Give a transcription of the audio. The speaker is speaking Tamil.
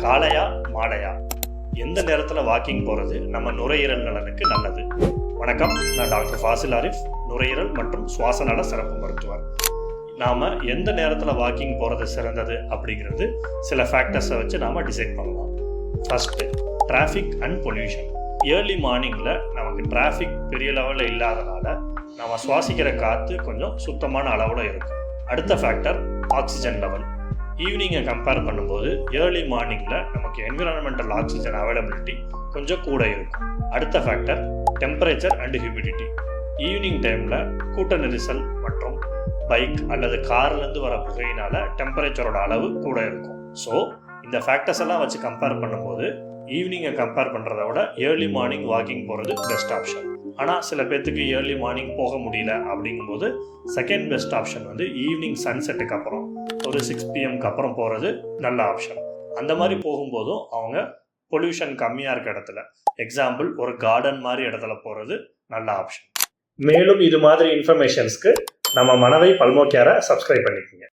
காலையா மாலையா எந்த நேரத்தில் வாக்கிங் போகிறது நம்ம நுரையீரல் நலனுக்கு நல்லது? வணக்கம், நான் டாக்டர் ஃபாசில் ஆரிஃப், நுரையீரல் மற்றும் சுவாச நல சிறப்பு மருத்துவர். நாம் எந்த நேரத்தில் வாக்கிங் போகிறது சிறந்தது அப்படிங்கிறது சில ஃபேக்டர்ஸை வச்சு நாம் டிசைட் பண்ணலாம். First, traffic and pollution. Early மார்னிங்கில் நமக்கு டிராஃபிக் பெரிய லெவலில் இல்லாதனால நம்ம சுவாசிக்கிற காற்று கொஞ்சம் சுத்தமான அளவில் இருக்கும். அடுத்த ஃபேக்டர் ஆக்சிஜன் லெவல். ஈவினிங்கை கம்பேர் பண்ணும்போது ஏர்லி மார்னிங்கில் நமக்கு என்விரான்மெண்டல் ஆக்சிஜன் அவைலபிலிட்டி கொஞ்சம் கூட இருக்கும். அடுத்த factor temperature and humidity. Evening டைமில் கூட்ட நெரிசல் மற்றும் பைக் அல்லது கார்லேருந்து வர புகையினால் டெம்பரேச்சரோட அளவு கூட இருக்கும். ஸோ இந்த ஃபேக்டர்ஸ் எல்லாம் வச்சு கம்பேர் பண்ணும்போது ஈவினிங்கை கம்பேர் பண்ணுறத விட ஏர்லி மார்னிங் வாக்கிங் போகிறது பெஸ்ட் ஆப்ஷன். ஆனால் சில பேர்த்துக்கு ஏர்லி மார்னிங் போக முடியல அப்படிங்கும்போது செகண்ட் பெஸ்ட் ஆப்ஷன் வந்து ஈவினிங் சன்செட்டுக்கு அப்புறம் ஒரு 6 PM அப்புறம் போகிறது நல்ல ஆப்ஷன். அந்த மாதிரி போகும்போதும் அவங்க பொல்யூஷன் கம்மியாக இருக்க இடத்துல, எக்ஸாம்பிள் ஒரு கார்டன் மாதிரி இடத்துல போகிறது நல்ல ஆப்ஷன். மேலும் இது மாதிரி இன்ஃபர்மேஷன்ஸ்க்கு நம்ம மனவை பல்மோ கேரை சப்ஸ்கிரைப் பண்ணிக்கோங்க.